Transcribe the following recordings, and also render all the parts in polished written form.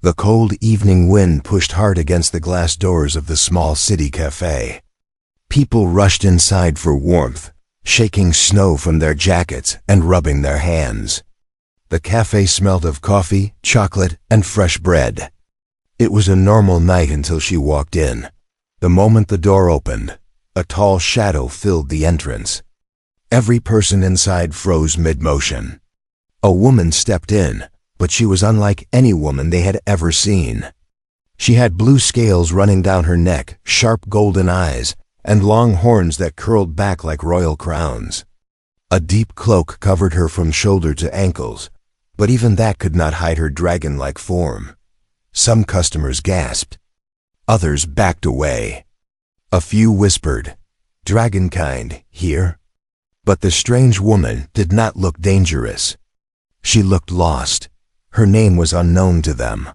The cold evening wind pushed hard against the glass doors of the small city café. People rushed inside for warmth, shaking snow from their jackets and rubbing their hands. The café smelled of coffee, chocolate, and fresh bread. It was a normal night until she walked in. The moment the door opened, a tall shadow filled the entrance. Every person inside froze mid-motion. A woman stepped in, but she was unlike any woman they had ever seen. She had blue scales running down her neck, sharp golden eyes, and long horns that curled back like royal crowns. A deep cloak covered her from shoulder to ankles, but even that could not hide her dragon-like form. Some customers gasped. Others backed away. A few whispered, "Dragonkind, here?" But the strange woman did not look dangerous. She looked lost. Her name was unknown to them.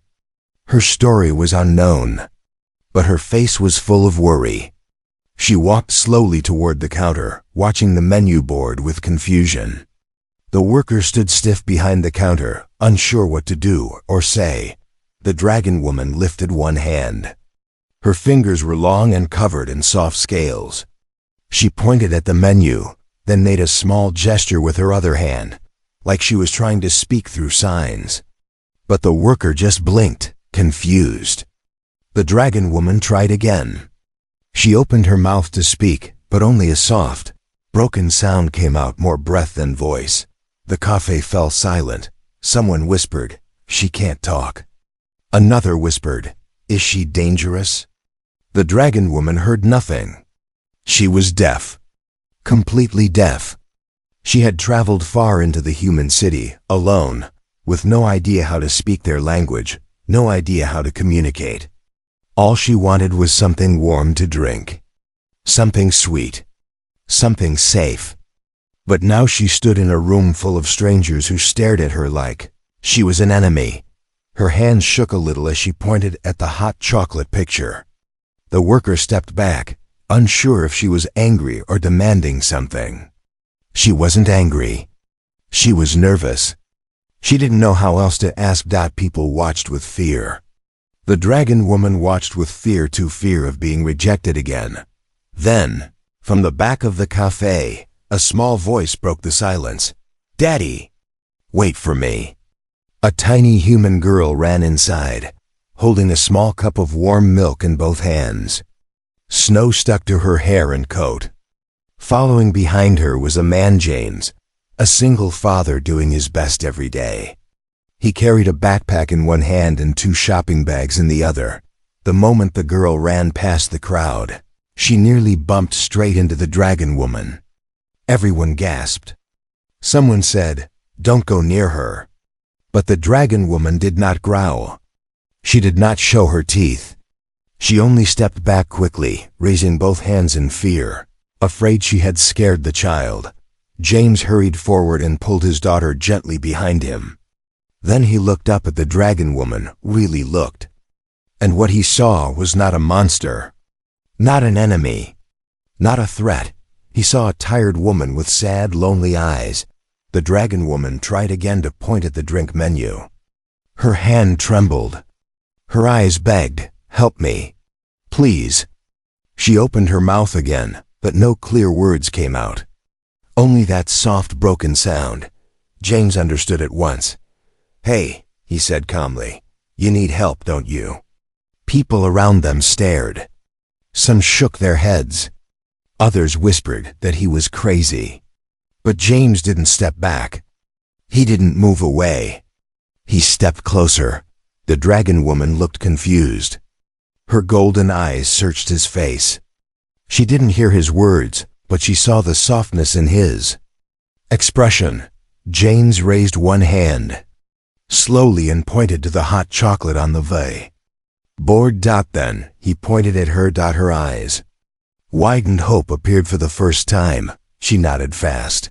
Her story was unknown. But her face was full of worry. She walked slowly toward the counter, watching the menu board with confusion. The worker stood stiff behind the counter, unsure what to do or say. The dragon woman lifted one hand. Her fingers were long and covered in soft scales. She pointed at the menu, then made a small gesture with her other hand, like she was trying to speak through signs. But the worker just blinked, confused. The dragon woman tried again. She opened her mouth to speak, but only a soft, broken sound came out, more breath than voice. The cafe fell silent. Someone whispered, "She can't talk." Another whispered, "Is she dangerous?" The dragon woman heard nothing. She was deaf. Completely deaf. She had traveled far into the human city, alone, with no idea how to speak their language, no idea how to communicate. All she wanted was something warm to drink. Something sweet. Something safe. But now she stood in a room full of strangers who stared at her like she was an enemy. Her hands shook a little as she pointed at the hot chocolate picture. The worker stepped back, unsure if she was angry or demanding something. She wasn't angry. She was nervous. She didn't know how else to ask. People watched with fear. The dragon woman watched with fear, too, fear of being rejected again. Then, from the back of the cafe, a small voice broke the silence. "Daddy, wait for me." A tiny human girl ran inside, holding a small cup of warm milk in both hands. Snow stuck to her hair and coat. Following behind her was a man, James, a single father doing his best every day. He carried a backpack in one hand and 2 shopping bags in the other. The moment the girl ran past the crowd, she nearly bumped straight into the dragon woman. Everyone gasped. Someone said, "Don't go near her." But the dragon woman did not growl. She did not show her teeth. She only stepped back quickly, raising both hands in fear, afraid she had scared the child. James hurried forward and pulled his daughter gently behind him. Then he looked up at the dragon woman, really looked. And what he saw was not a monster, not an enemy, not a threat. He saw a tired woman with sad, lonely eyes. The dragon woman tried again to point at the drink menu. Her hand trembled. Her eyes begged, "Help me. Please." She opened her mouth again, but no clear words came out. Only that soft, broken sound. James understood at once. "Hey," he said calmly, "you need help, don't you?" People around them stared. Some shook their heads. Others whispered that he was crazy. But James didn't step back. He didn't move away. He stepped closer. The dragon woman looked confused. Her golden eyes searched his face. She didn't hear his words, but she saw the softness in his expression. James raised one hand, slowly, and pointed to the hot chocolate on the vase. Bored. Then he pointed at her. Her eyes widened. Hope appeared for the first time. She nodded fast.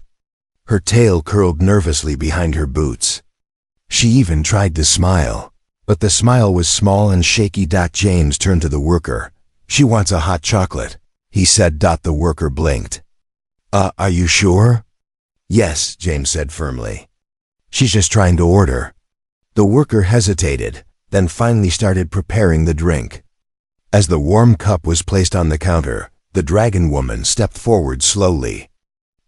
Her tail curled nervously behind her boots. She even tried to smile, but the smile was small and shaky. James turned to the worker. "She wants a hot chocolate," he said. The worker blinked. Are you sure?" "Yes," James said firmly. "She's just trying to order." The worker hesitated, then finally started preparing the drink. As the warm cup was placed on the counter, the dragon woman stepped forward slowly.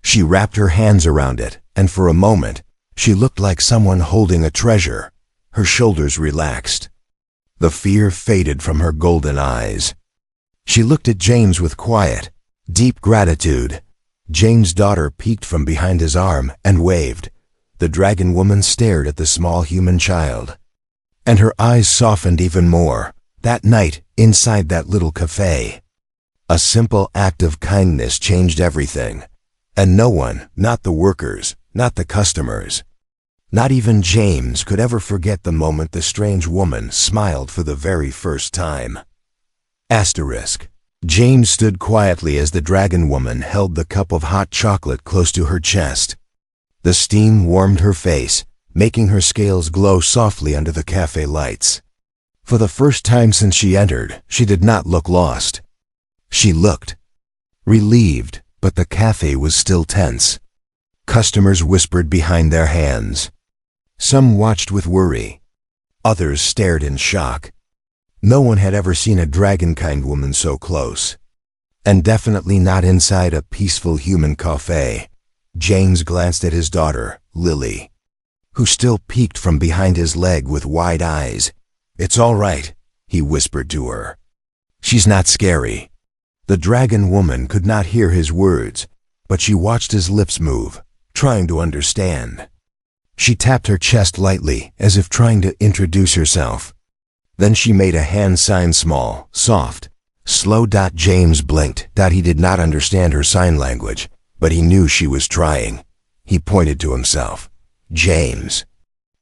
She wrapped her hands around it, and for a moment, she looked like someone holding a treasure. Her shoulders relaxed. The fear faded from her golden eyes. She looked at James with quiet, deep gratitude. James' daughter peeked from behind his arm and waved. The dragon woman stared at the small human child. And her eyes softened even more. That night, inside that little café, a simple act of kindness changed everything. And no one, not the workers, not the customers, not even James, could ever forget the moment the strange woman smiled for the very first time. Asterisk. James stood quietly as the dragon woman held the cup of hot chocolate close to her chest. The steam warmed her face, making her scales glow softly under the cafe lights. For the first time since she entered, she did not look lost. She looked relieved, but the cafe was still tense. Customers whispered behind their hands. Some watched with worry. Others stared in shock. No one had ever seen a dragon-kind woman so close. And definitely not inside a peaceful human cafe. James glanced at his daughter, Lily, who still peeked from behind his leg with wide eyes. "It's all right," he whispered to her. "She's not scary." The dragon woman could not hear his words, but she watched his lips move, trying to understand. She tapped her chest lightly, as if trying to introduce herself. Then she made a hand sign, small, soft, slow. James blinked. He did not understand her sign language, but he knew she was trying. He pointed to himself. "James."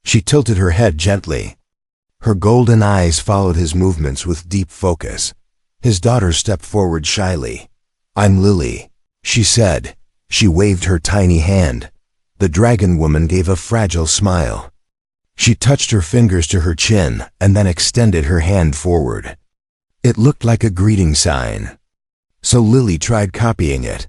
She tilted her head gently. Her golden eyes followed his movements with deep focus. His daughter stepped forward shyly. "I'm Lily," she said. She waved her tiny hand. The dragon woman gave a fragile smile. She touched her fingers to her chin and then extended her hand forward. It looked like a greeting sign. So Lily tried copying it.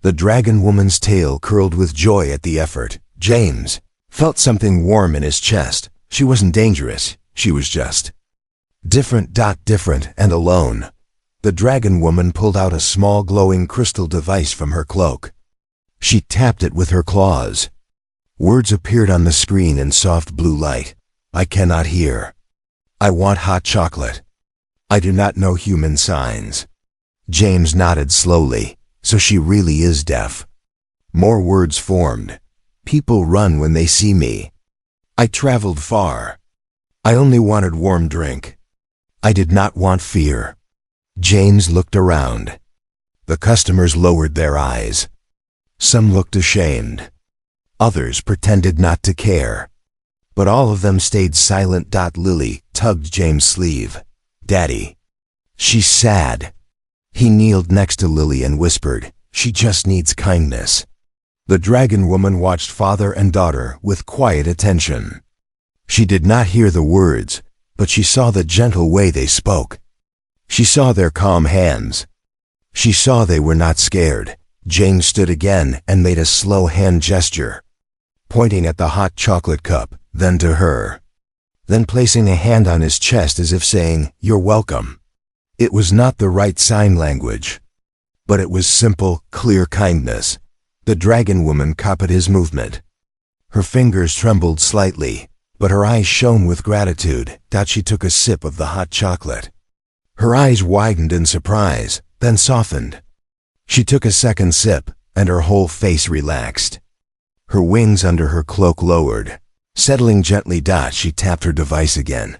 The dragon woman's tail curled with joy at the effort. James felt something warm in his chest. She wasn't dangerous. She was just different. Different and alone. The dragon woman pulled out a small glowing crystal device from her cloak. She tapped it with her claws. Words appeared on the screen in soft blue light. "I cannot hear. I want hot chocolate. I do not know human signs." James nodded slowly. "So she really is deaf." More words formed. "People run when they see me. I traveled far. I only wanted warm drink. I did not want fear." James looked around. The customers lowered their eyes. Some looked ashamed. Others pretended not to care. But all of them stayed silent. Lily tugged James' sleeve. "Daddy, she's sad." He kneeled next to Lily and whispered, "She just needs kindness." The dragon woman watched father and daughter with quiet attention. She did not hear the words, but she saw the gentle way they spoke. She saw their calm hands. She saw they were not scared. James stood again and made a slow hand gesture, pointing at the hot chocolate cup, then to her, then placing a hand on his chest as if saying, "You're welcome." It was not the right sign language, but it was simple, clear kindness. The dragon woman copied his movement. Her fingers trembled slightly, but her eyes shone with gratitude. She took a sip of the hot chocolate. Her eyes widened in surprise, then softened. She took a second sip, and her whole face relaxed. Her wings under her cloak lowered. Settling gently. She tapped her device again.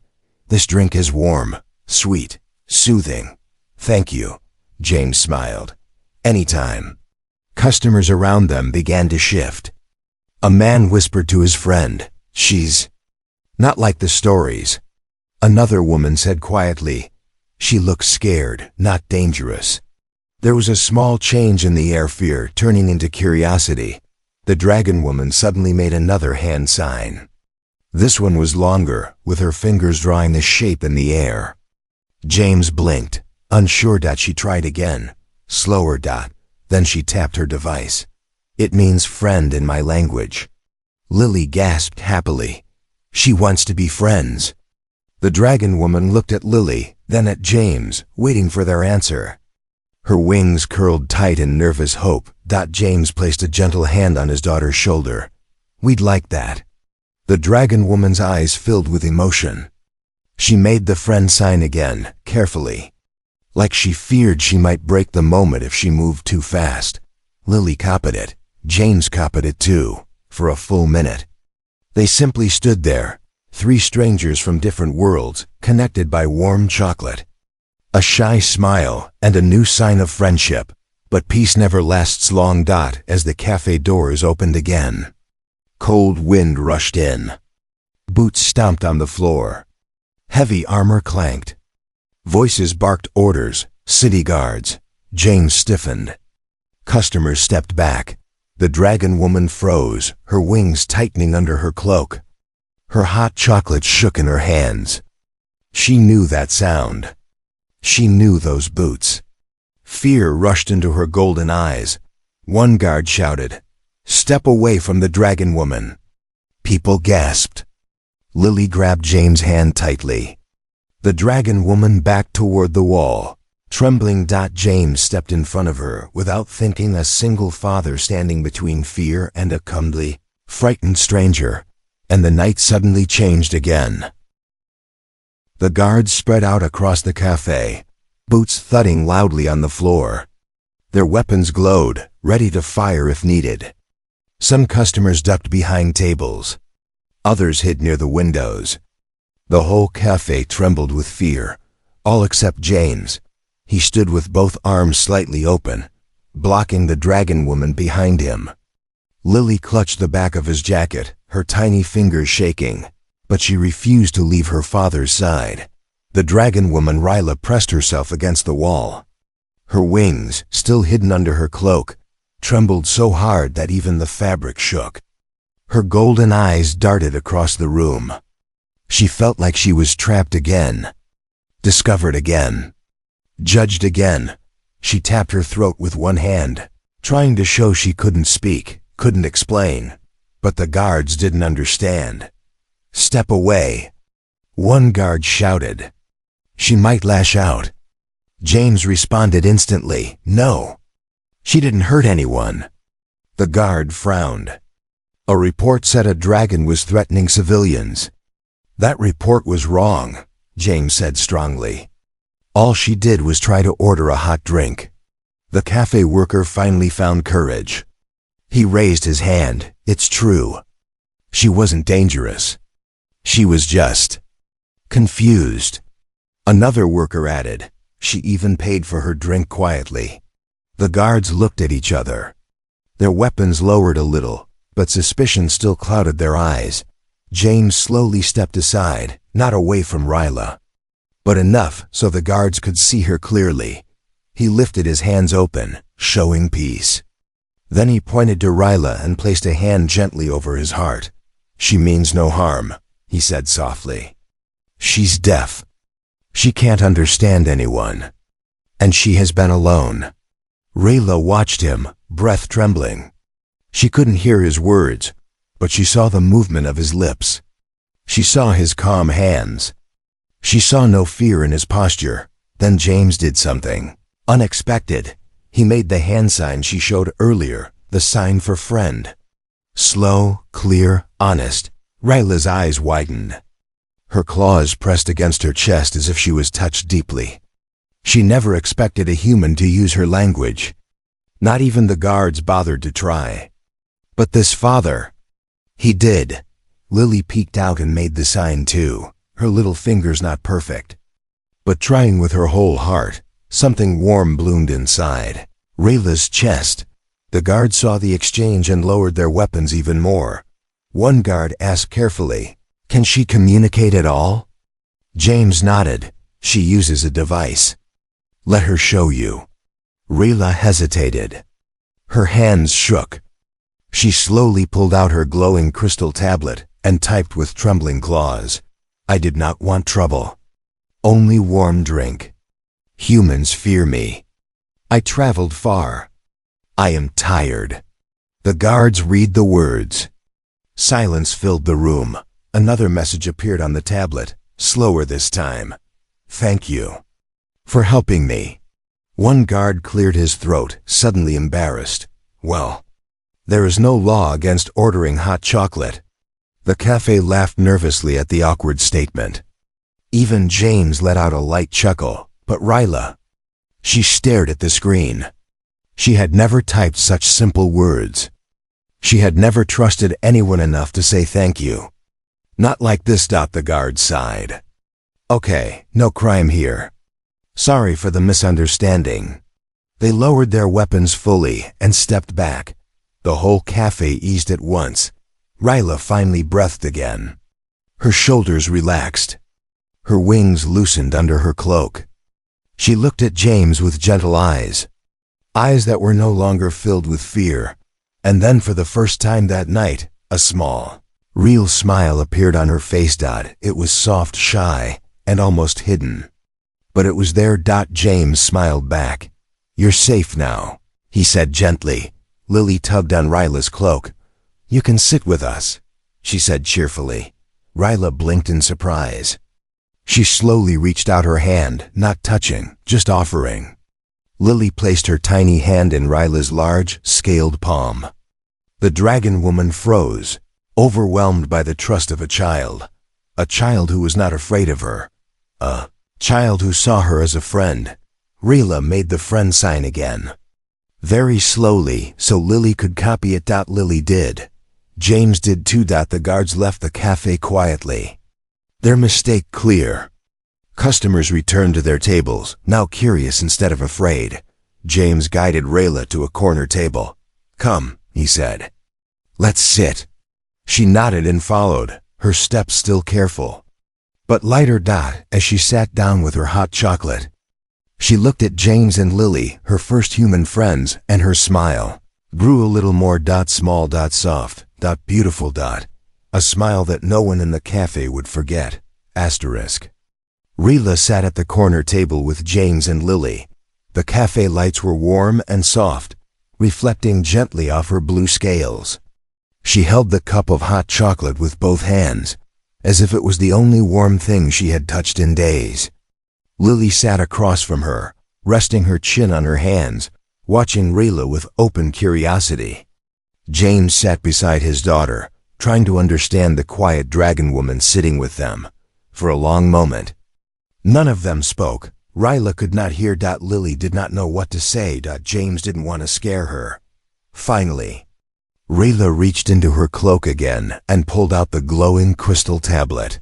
"This drink is warm, sweet, soothing." "Thank you," James smiled. "Anytime." Customers around them began to shift. A man whispered to his friend, "She's not like the stories." Another woman said quietly, "She looks scared, not dangerous." There was a small change in the air, fear turning into curiosity. The dragon woman suddenly made another hand sign. This one was longer, with her fingers drawing the shape in the air. James blinked, unsure. She tried again, slower. Then she tapped her device. "It means friend in my language." Lily gasped happily. "She wants to be friends." The dragon woman looked at Lily, then at James, waiting for their answer. Her wings curled tight in nervous hope. James placed a gentle hand on his daughter's shoulder. "We'd like that." The dragon woman's eyes filled with emotion. She made the friend sign again, carefully, like she feared she might break the moment if she moved too fast. Lily copied it. James copied it too, for a full minute. They simply stood there, three strangers from different worlds, connected by warm chocolate. A shy smile and a new sign of friendship, but peace never lasts long. As the cafe doors opened again, cold wind rushed in. Boots stomped on the floor. Heavy armor clanked. Voices barked orders. City guards. James stiffened. Customers stepped back. The dragon woman froze, her wings tightening under her cloak. Her hot chocolate shook in her hands. She knew that sound. She knew those boots. Fear rushed into her golden eyes. One guard shouted, "Step away from the dragon woman." People gasped. Lily grabbed James' hand tightly. The dragon woman backed toward the wall. Trembling, James stepped in front of her without thinking, a single father standing between fear and a comely, frightened stranger, and the night suddenly changed again. The guards spread out across the cafe, boots thudding loudly on the floor. Their weapons glowed, ready to fire if needed. Some customers ducked behind tables. Others hid near the windows. The whole cafe trembled with fear, all except James. He stood with both arms slightly open, blocking the dragon woman behind him. Lily clutched the back of his jacket, her tiny fingers shaking, but she refused to leave her father's side. The dragon woman Ryla pressed herself against the wall. Her wings, still hidden under her cloak, trembled so hard that even the fabric shook. Her golden eyes darted across the room. She felt like she was trapped again, discovered again, judged again. She tapped her throat with one hand, trying to show she couldn't speak, couldn't explain. But the guards didn't understand. "Step away," one guard shouted. She might lash out. James responded instantly, "No. She didn't hurt anyone." The guard frowned. "A report said a dragon was threatening civilians." "That report was wrong," James said strongly. "All she did was try to order a hot drink." The cafe worker finally found courage. He raised his hand. "It's true. She wasn't dangerous. She was just confused." Another worker added, "She even paid for her drink quietly." The guards looked at each other. Their weapons lowered a little, but suspicion still clouded their eyes. James slowly stepped aside, not away from Ryla, but enough so the guards could see her clearly. He lifted his hands open, showing peace. Then he pointed to Ryla and placed a hand gently over his heart. "She means no harm," he said softly. "She's deaf. She can't understand anyone. And she has been alone." Rayla watched him, breath trembling. She couldn't hear his words, but she saw the movement of his lips. She saw his calm hands. She saw no fear in his posture. Then James did something unexpected. He made the hand sign she showed earlier, the sign for friend. Slow, clear, honest. Ryla's eyes widened. Her claws pressed against her chest as if she was touched deeply. She never expected a human to use her language. Not even the guards bothered to try. But this father, he did. Lily peeked out and made the sign too, her little fingers not perfect, but trying with her whole heart. Something warm bloomed inside Rayla's chest. The guards saw the exchange and lowered their weapons even more. One guard asked carefully, "Can she communicate at all?" James nodded. "She uses a device." "Let her show you." Rayla hesitated. Her hands shook. She slowly pulled out her glowing crystal tablet and typed with trembling claws. "I did not want trouble. Only warm drink. Humans fear me. I traveled far. I am tired." The guards read the words. Silence filled the room. Another message appeared on the tablet. Slower this time. Thank you. For helping me. One guard cleared his throat, suddenly embarrassed. Well, there is no law against ordering hot chocolate. The cafe laughed nervously at the awkward statement. Even James let out a light chuckle, but Ryla. She stared at the screen. She had never typed such simple words. She had never trusted anyone enough to say thank you. Not like this. The guard sighed. Okay, no crime here. Sorry for the misunderstanding. They lowered their weapons fully and stepped back. The whole cafe eased at once. Ryla finally breathed again. Her shoulders relaxed. Her wings loosened under her cloak. She looked at James with gentle eyes. Eyes that were no longer filled with fear. And then for the first time that night, a small, real smile appeared on her face. It was soft, shy, and almost hidden. But it was there. James smiled back. You're safe now, he said gently. Lily tugged on Ryla's cloak. You can sit with us, she said cheerfully. Ryla blinked in surprise. She slowly reached out her hand, not touching, just offering. Lily placed her tiny hand in Ryla's large, scaled palm. The dragon woman froze, overwhelmed by the trust of a child who was not afraid of her, a child who saw her as a friend. Ryla made the friend sign again. Very slowly, so Lily could copy it. Lily did. James did too. The guards left the cafe quietly. Their mistake clear. Customers returned to their tables, now curious instead of afraid. James guided Ryla to a corner table. Come, he said. Let's sit. She nodded and followed, her steps still careful. But lighter. As she sat down with her hot chocolate. She looked at James and Lily, her first human friends, and her smile grew a little more. Small. Soft. Beautiful. A smile that no one in the cafe would forget. Asterisk. Ryla sat at the corner table with James and Lily. The cafe lights were warm and soft, reflecting gently off her blue scales. She held the cup of hot chocolate with both hands, as if it was the only warm thing she had touched in days. Lily sat across from her, resting her chin on her hands, watching Ryla with open curiosity. James sat beside his daughter, trying to understand the quiet dragon woman sitting with them. For a long moment, none of them spoke. Ryla could not hear. Lily did not know what to say. James didn't want to scare her. Finally, Ryla reached into her cloak again and pulled out the glowing crystal tablet.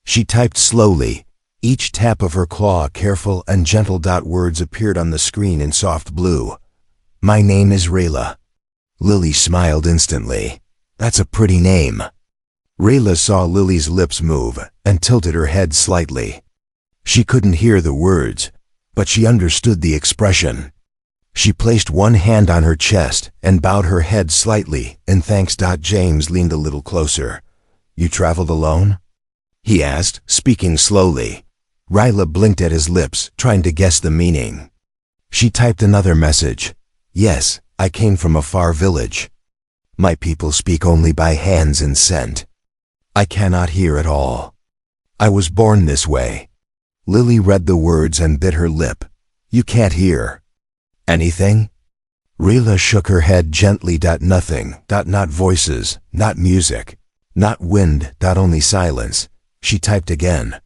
She typed slowly, each tap of her claw careful and gentle. Words appeared on the screen in soft blue. My name is Ryla. Lily smiled instantly. That's a pretty name. Ryla saw Lily's lips move and tilted her head slightly. She couldn't hear the words, but she understood the expression. She placed one hand on her chest and bowed her head slightly in thanks. James leaned a little closer. You traveled alone? He asked, speaking slowly. Ryla blinked at his lips, trying to guess the meaning. She typed another message. Yes, I came from a far village. My people speak only by hands and scent. I cannot hear at all. I was born this way. Lily read the words and bit her lip. You can't hear anything? Ryla shook her head gently. Nothing. Not voices, not music, not wind. Only silence. She typed again.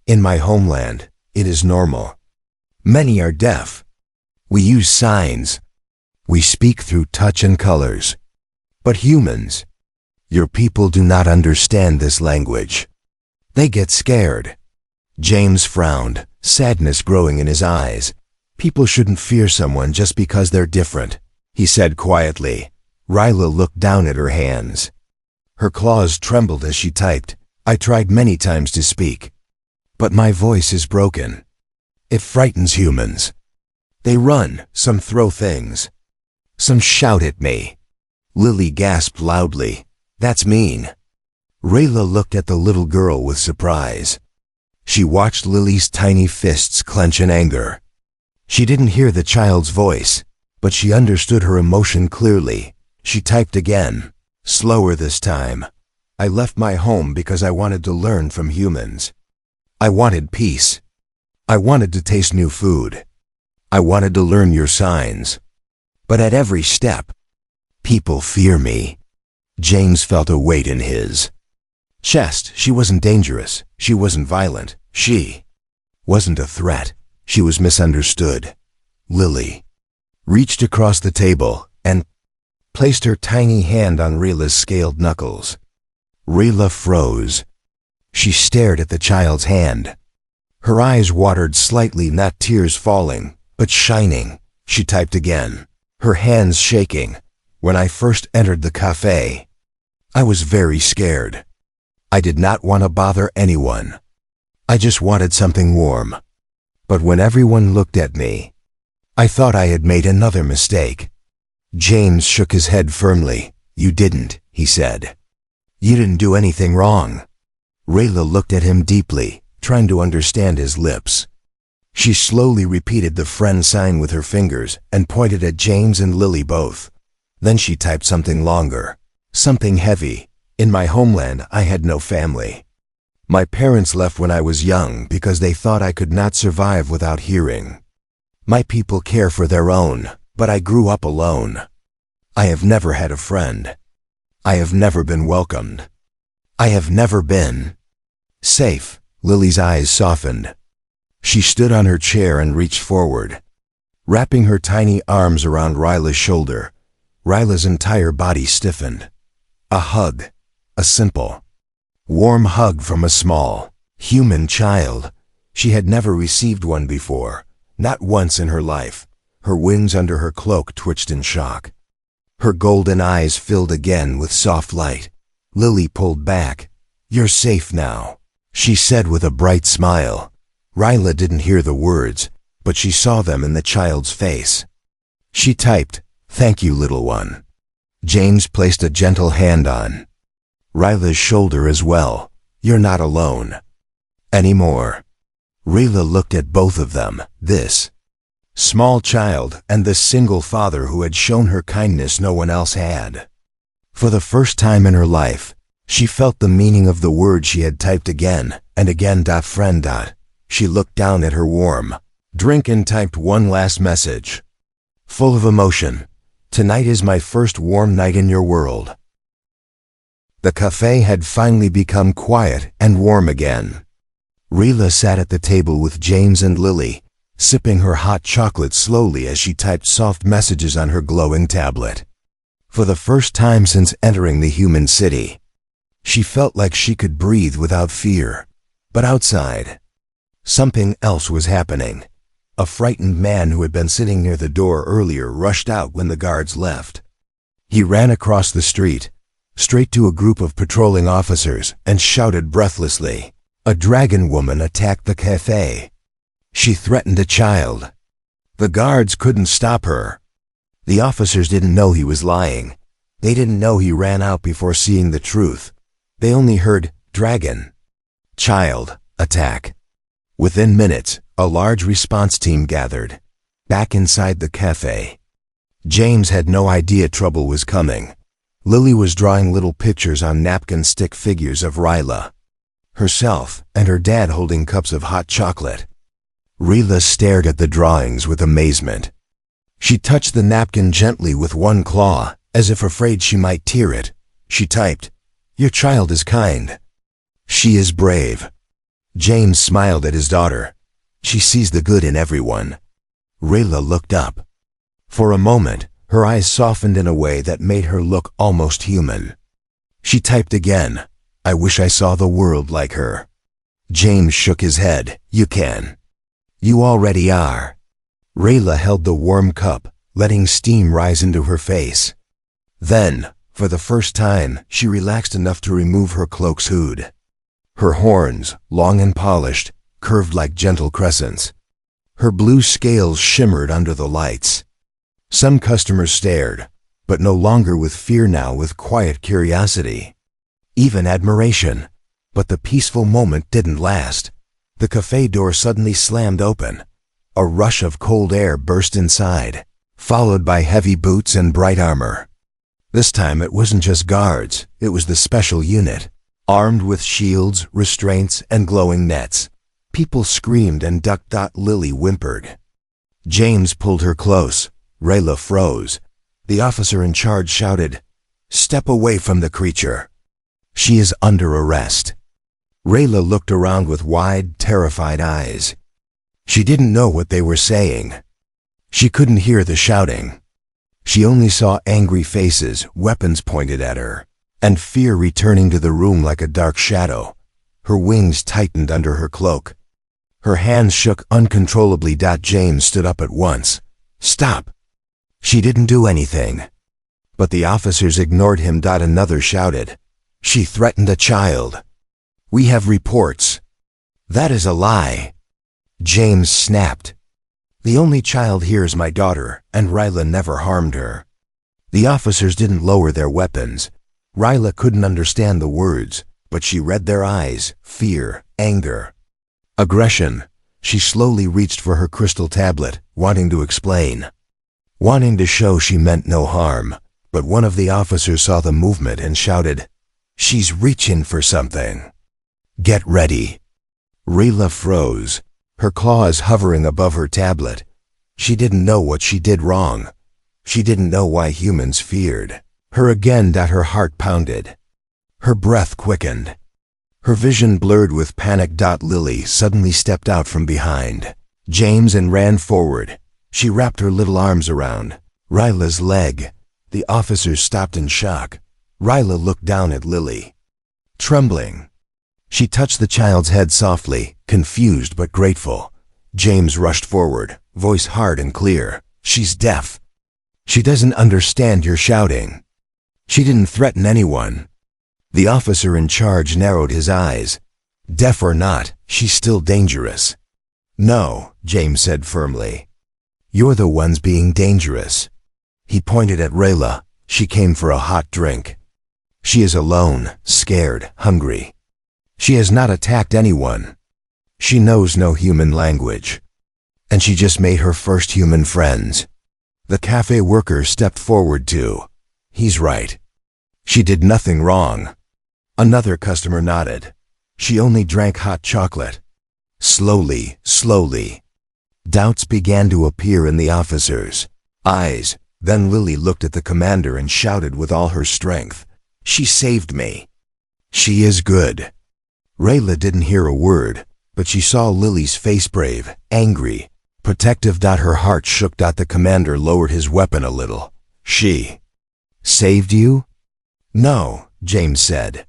In my homeland, it is normal. Many are deaf. We use signs. We speak through touch and colors. But humans, your people do not understand this language. They get scared. James frowned, sadness growing in his eyes. People shouldn't fear someone just because they're different, he said quietly. Ryla looked down at her hands. Her claws trembled as she typed. I tried many times to speak, but my voice is broken. It frightens humans. They run, some throw things. Some shout at me. Lily gasped loudly. That's mean. Ryla looked at the little girl with surprise. She watched Lily's tiny fists clench in anger. She didn't hear the child's voice, but she understood her emotion clearly. She typed again, slower this time. I left my home because I wanted to learn from humans. I wanted peace. I wanted to taste new food. I wanted to learn your signs. But at every step, people fear me. James felt a weight in his chest. She wasn't dangerous. She wasn't violent. She wasn't a threat. She was misunderstood. Lily reached across the table and placed her tiny hand on Rila's scaled knuckles. Rila froze. She stared at the child's hand. Her eyes watered slightly, not tears falling, but shining. She typed again, her hands shaking. When I first entered the café, I was very scared. I did not want to bother anyone. I just wanted something warm. But when everyone looked at me, I thought I had made another mistake. James shook his head firmly. You didn't, he said. You didn't do anything wrong. Rayla looked at him deeply, trying to understand his lips. She slowly repeated the friend sign with her fingers and pointed at James and Lily both. Then she typed something longer, something heavy. In my homeland, I had no family. My parents left when I was young because they thought I could not survive without hearing. My people care for their own, but I grew up alone. I have never had a friend. I have never been welcomed. I have never been safe. Lily's eyes softened. She stood on her chair and reached forward, wrapping her tiny arms around Ryla's shoulder. Ryla's entire body stiffened. A hug. A simple, warm hug from a small, human child. She had never received one before, not once in her life. Her wings under her cloak twitched in shock. Her golden eyes filled again with soft light. Lily pulled back. You're safe now, she said with a bright smile. Ryla didn't hear the words, but she saw them in the child's face. She typed, Thank you, little one. James placed a gentle hand on Ryla's shoulder as well. You're not alone anymore. Rayla looked at both of them, this small child and the single father who had shown her kindness no one else had. For the first time in her life, she felt the meaning of the word she had typed again and again. Friend. She looked down at her warm drink and typed one last message, full of emotion. Tonight is my first warm night in your world. The cafe had finally become quiet and warm again. Rila sat at the table with James and Lily, sipping her hot chocolate slowly as she typed soft messages on her glowing tablet. For the first time since entering the human city, she felt like she could breathe without fear. But outside, something else was happening. A frightened man who had been sitting near the door earlier rushed out when the guards left. He ran across the street, straight to a group of patrolling officers, and shouted breathlessly, A dragon woman attacked the cafe. She threatened a child. The guards couldn't stop her. The officers didn't know he was lying. They didn't know he ran out before seeing the truth. They only heard, dragon, child, attack. Within minutes, a large response team gathered, back inside the cafe. James had no idea trouble was coming. Lily was drawing little pictures on napkin stick figures of Ryla, herself, and her dad holding cups of hot chocolate. Rila stared at the drawings with amazement. She touched the napkin gently with one claw, as if afraid she might tear it. She typed, Your child is kind. She is brave. James smiled at his daughter. She sees the good in everyone. Rayla looked up. For a moment, her eyes softened in a way that made her look almost human. She typed again, I wish I saw the world like her. James shook his head. You can. You already are. Rayla held the warm cup, letting steam rise into her face. Then, for the first time, she relaxed enough to remove her cloak's hood. Her horns, long and polished, curved like gentle crescents. Her blue scales shimmered under the lights. Some customers stared, but no longer with fear, now with quiet curiosity. Even admiration. But the peaceful moment didn't last. The cafe door suddenly slammed open. A rush of cold air burst inside, followed by heavy boots and bright armor. This time it wasn't just guards, it was the special unit, armed with shields, restraints, and glowing nets. People screamed and ducked. Lily whimpered. James pulled her close. Rayla froze. The officer in charge shouted, "Step away from the creature. She is under arrest." Rayla looked around with wide, terrified eyes. She didn't know what they were saying. She couldn't hear the shouting. She only saw angry faces, weapons pointed at her, and fear returning to the room like a dark shadow. Her wings tightened under her cloak. Her hands shook uncontrollably. James stood up at once. "Stop!" She didn't do anything. But the officers ignored him. Another shouted, "She threatened a child. We have reports." "That is a lie." James snapped. "The only child here is my daughter, and Rayla never harmed her." The officers didn't lower their weapons. Rayla couldn't understand the words, but she read their eyes: fear, anger, aggression. She slowly reached for her crystal tablet, wanting to explain, wanting to show she meant no harm. But one of the officers saw the movement and shouted, "She's reaching for something. Get ready." Rayla froze, her claws hovering above her tablet. She didn't know what she did wrong. She didn't know why humans feared her again. Her heart pounded. Her breath quickened. Her vision blurred with panic. Lily suddenly stepped out from behind James and ran forward. She wrapped her little arms around Rayla's leg. The officers stopped in shock. Rayla looked down at Lily, trembling. She touched the child's head softly, confused but grateful. James rushed forward, voice hard and clear. "She's deaf. She doesn't understand your shouting. She didn't threaten anyone." The officer in charge narrowed his eyes. "Deaf or not, she's still dangerous." "No," James said firmly. "You're the ones being dangerous." He pointed at Rayla. She came for a hot drink. She is alone, scared, hungry. She has not attacked anyone. She knows no human language. And she just made her first human friends. The cafe worker stepped forward too. "He's right. She did nothing wrong." Another customer nodded. "She only drank hot chocolate." Slowly, doubts began to appear in the officers' eyes. Then Lily looked at the commander and shouted with all her strength, "She saved me. She is good." Rayla didn't hear a word, but she saw Lily's face, brave, angry, protective. Her heart shook. The commander lowered his weapon a little. "She saved you?" "No," James said.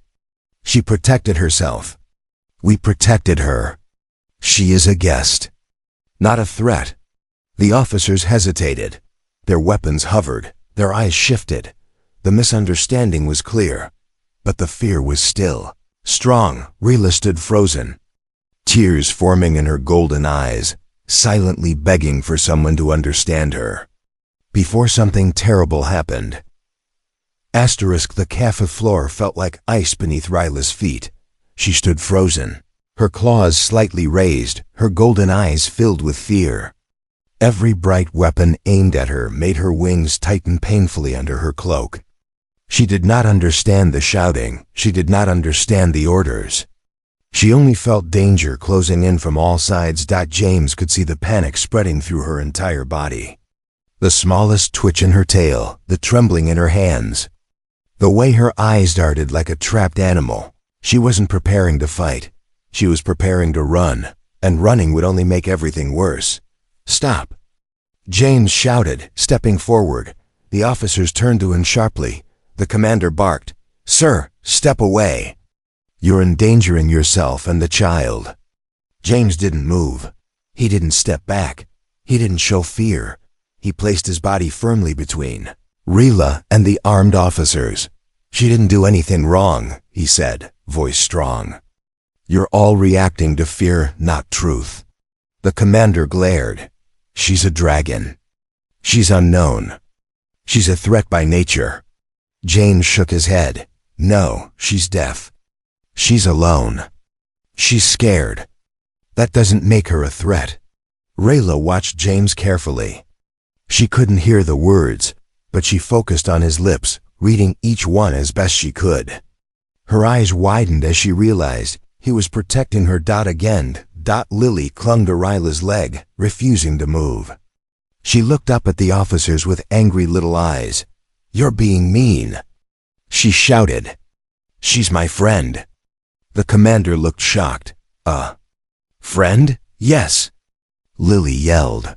"She protected herself. We protected her. She is a guest, not a threat." The officers hesitated. Their weapons hovered, their eyes shifted. The misunderstanding was clear, but the fear was still strong. Rayla stood frozen, tears forming in her golden eyes, silently begging for someone to understand her. Before something terrible happened. The cafe floor felt like ice beneath Rayla's feet. She stood frozen, her claws slightly raised, her golden eyes filled with fear. Every bright weapon aimed at her made her wings tighten painfully under her cloak. She did not understand the shouting. She did not understand the orders. She only felt danger closing in from all sides. James could see the panic spreading through her entire body. The smallest twitch in her tail, the trembling in her hands, the way her eyes darted like a trapped animal. She wasn't preparing to fight. She was preparing to run, and running would only make everything worse. "Stop!" James shouted, stepping forward. The officers turned to him sharply. The commander barked, "Sir, step away. You're endangering yourself and the child." James didn't move. He didn't step back. He didn't show fear. He placed his body firmly between Rayla and the armed officers. "She didn't do anything wrong," he said, voice strong. "You're all reacting to fear, not truth." The commander glared. "She's a dragon. She's unknown. She's a threat by nature." James shook his head. "No, she's deaf. She's alone. She's scared. That doesn't make her a threat." Rayla watched James carefully. She couldn't hear the words, but she focused on his lips, reading each one as best she could. Her eyes widened as she realized he was protecting her. Again, Lily clung to Ryla's leg, refusing to move. She looked up at the officers with angry little eyes. "You're being mean," she shouted. "She's my friend." The commander looked shocked. Friend? Yes," Lily yelled.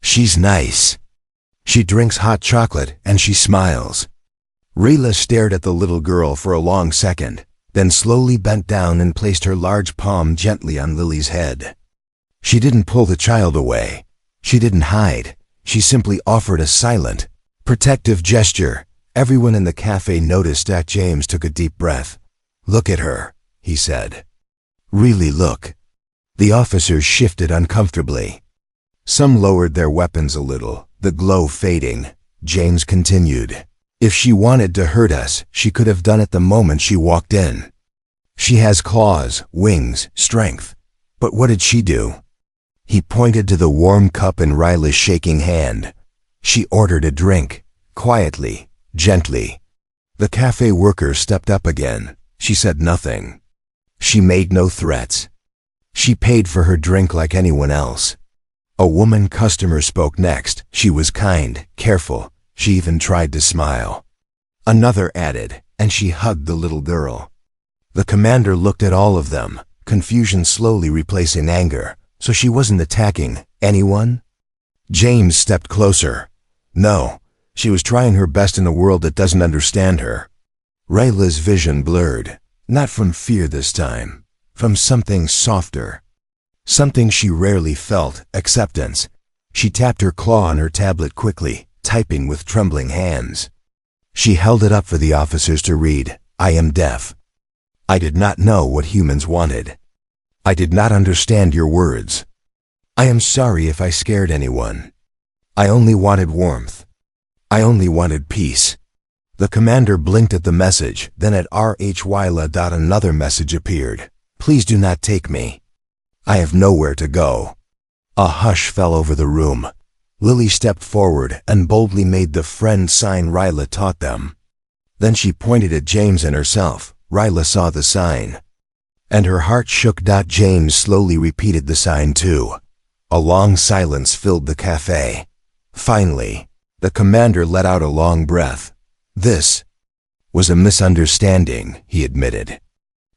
"She's nice. She drinks hot chocolate and she smiles." Ryla stared at the little girl for a long second, then slowly bent down and placed her large palm gently on Lily's head. She didn't pull the child away. She didn't hide. She simply offered a silent, protective gesture. Everyone in the cafe noticed that James took a deep breath. "Look at her," he said. "Really look." The officers shifted uncomfortably. Some lowered their weapons a little, the glow fading. James continued. "If she wanted to hurt us, she could have done it the moment she walked in. She has claws, wings, strength. But what did she do?" He pointed to the warm cup in Ryla's shaking hand. "She ordered a drink, quietly, gently." The cafe worker stepped up again. She said nothing. She made no threats. She paid for her drink like anyone else. A woman customer spoke next. She was kind, careful. She even tried to smile. Another added, and she hugged the little girl. The commander looked at all of them, confusion slowly replacing anger. So she wasn't attacking anyone? James stepped closer. No, she was trying her best in a world that doesn't understand her. Ryla's vision blurred, not from fear this time, from something softer. Something she rarely felt, acceptance. She tapped her claw on her tablet quickly, typing with trembling hands. She held it up for the officers to read. "I am deaf. I did not know what humans wanted. I did not understand your words. I am sorry if I scared anyone. I only wanted warmth. I only wanted peace." The commander blinked at the message, then at HFY. Another message appeared. "Please do not take me. I have nowhere to go." A hush fell over the room. Lily stepped forward and boldly made the friend sign Ryla taught them. Then she pointed at James and herself. Ryla saw the sign, and her heart shook. James slowly repeated the sign too. A long silence filled the cafe. Finally, the commander let out a long breath. "This was a misunderstanding," he admitted.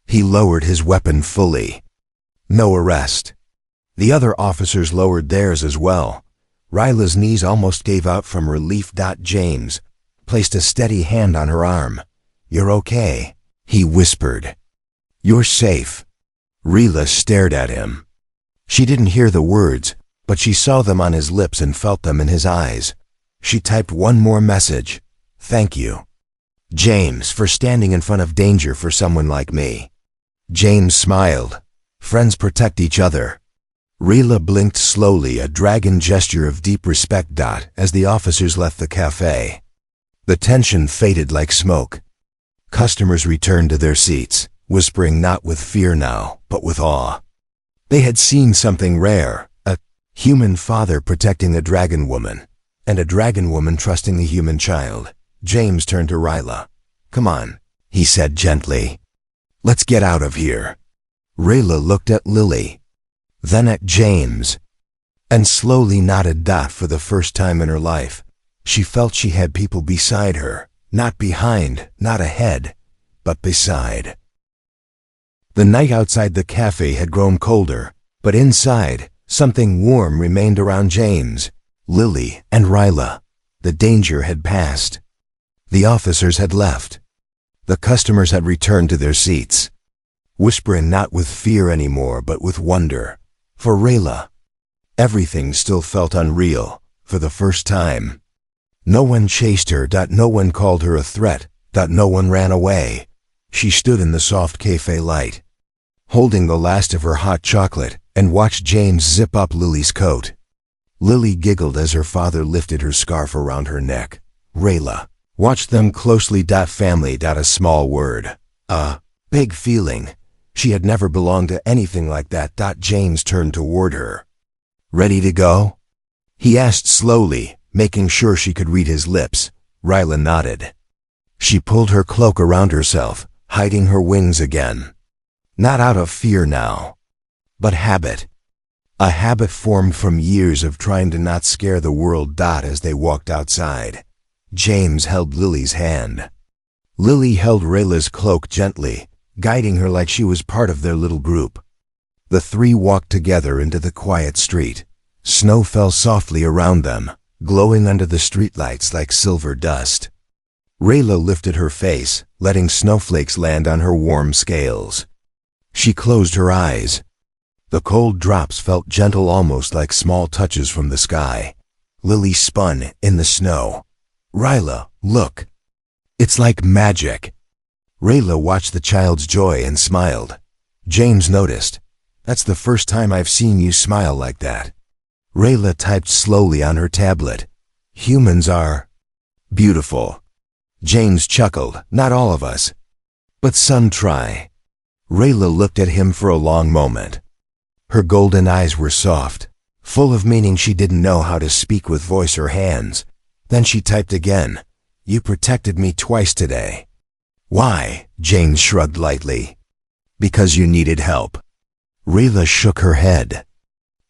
He lowered his weapon fully. No arrest. The other officers lowered theirs as well. Ryla's knees almost gave out from relief. James placed a steady hand on her arm. "You're okay," he whispered. "You're safe." Ryla stared at him. She didn't hear the words, but she saw them on his lips and felt them in his eyes. She typed one more message. "Thank you, James, for standing in front of danger for someone like me." James smiled. Friends protect each other. Ryla blinked slowly, a dragon gesture of deep respect. As the officers left the cafe, the tension faded like smoke. Customers returned to their seats, whispering not with fear now, but with awe. They had seen something rare, a human father protecting a dragon woman, and a dragon woman trusting a human child. James turned to Ryla. "Come on," he said gently. "Let's get out of here." Ryla looked at Lily, then at James, and slowly nodded. For the first time in her life, she felt she had people beside her, not behind, not ahead, but beside. The night outside the cafe had grown colder, but inside, something warm remained around James, Lily, and Ryla. The danger had passed. The officers had left. The customers had returned to their seats, whispering not with fear anymore, but with wonder. For Ryla, everything still felt unreal, for the first time. No one chased her. No one called her a threat. No one ran away. She stood in the soft cafe light, holding the last of her hot chocolate, and watched James zip up Lily's coat. Lily giggled as her father lifted her scarf around her neck. Ryla watched them closely. Family. A small word. A big feeling. She had never belonged to anything like that. James turned toward her. "Ready to go?" he asked slowly, making sure she could read his lips. Ryla nodded. She pulled her cloak around herself, hiding her wings again. Not out of fear now, but habit. A habit formed from years of trying to not scare the world. As they walked outside, James held Lily's hand. Lily held Rayla's cloak gently, guiding her like she was part of their little group. The three walked together into the quiet street. Snow fell softly around them, glowing under the streetlights like silver dust. Rayla lifted her face, letting snowflakes land on her warm scales. She closed her eyes. The cold drops felt gentle, almost like small touches from the sky. Lily spun in the snow. "Rayla, look. It's like magic." Rayla watched the child's joy and smiled. James noticed. "That's the first time I've seen you smile like that." Rayla typed slowly on her tablet. "Humans are beautiful." James chuckled. "Not all of us. But some try." Rayla looked at him for a long moment. Her golden eyes were soft, full of meaning. She didn't know how to speak with voice or hands. Then she typed again. "You protected me twice today." "Why?" James shrugged lightly. "Because you needed help." Rayla shook her head.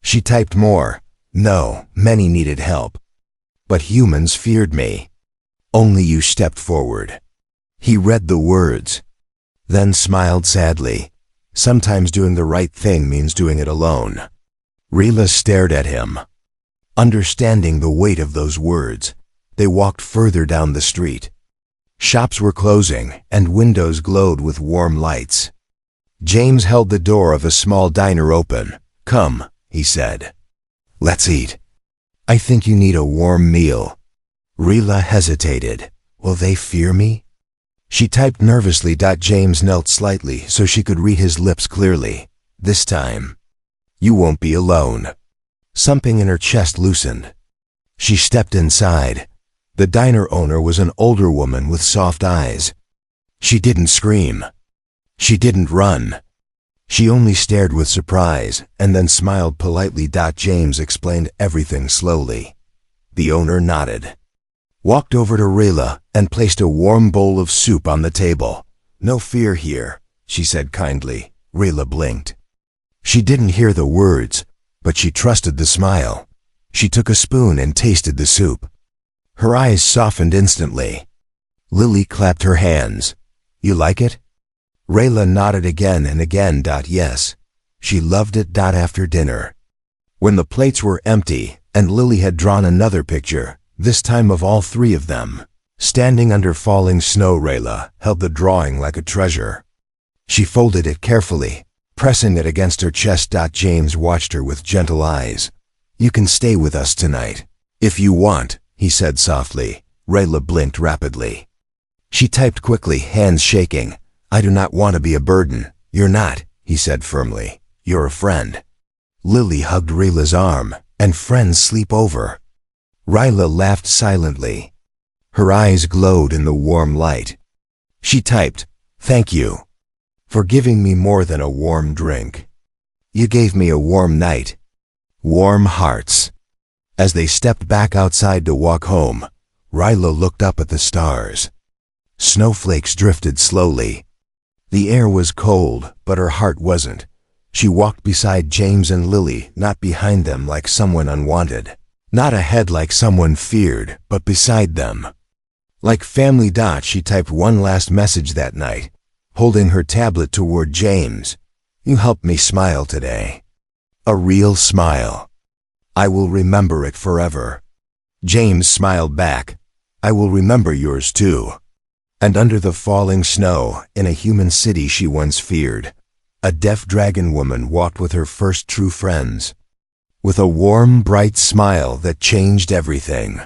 She typed more. "No, many needed help. But humans feared me. Only you stepped forward." He read the words, then smiled sadly. Sometimes doing the right thing means doing it alone. Rayla stared at him, understanding the weight of those words. They walked further down the street. Shops were closing, and windows glowed with warm lights. James held the door of a small diner open. "Come," he said. "Let's eat. I think you need a warm meal." Rayla hesitated. "Will they fear me?" She typed nervously. James knelt slightly so she could read his lips clearly. "This time, you won't be alone." Something in her chest loosened. She stepped inside. The diner owner was an older woman with soft eyes. She didn't scream. She didn't run. She only stared with surprise and then smiled politely. James explained everything slowly. The owner nodded, walked over to Rayla, and placed a warm bowl of soup on the table. "No fear here," she said kindly. Rayla blinked. She didn't hear the words, but she trusted the smile. She took a spoon and tasted the soup. Her eyes softened instantly. Lily clapped her hands. "You like it?" Rayla nodded again and again. Yes. She loved it. After dinner, when the plates were empty and Lily had drawn another picture, this time of all three of them, standing under falling snow, Rayla held the drawing like a treasure. She folded it carefully, pressing it against her chest. James watched her with gentle eyes. "You can stay with us tonight, if you want," he said softly. Rayla blinked rapidly. She typed quickly, hands shaking. "I do not want to be a burden." "You're not," he said firmly. "You're a friend." Lily hugged Rayla's arm. "And friends sleep over." Rayla laughed silently. Her eyes glowed in the warm light. She typed, "Thank you for giving me more than a warm drink. You gave me a warm night." Warm hearts. As they stepped back outside to walk home, Rayla looked up at the stars. Snowflakes drifted slowly. The air was cold, but her heart wasn't. She walked beside James and Lily, not behind them like someone unwanted. Not ahead like someone feared, but beside them. Like family. She typed one last message that night, holding her tablet toward James. "You helped me smile today. A real smile. I will remember it forever." James smiled back. "I will remember yours too." And under the falling snow, in a human city she once feared, a deaf dragon woman walked with her first true friends, with a warm, bright smile that changed everything.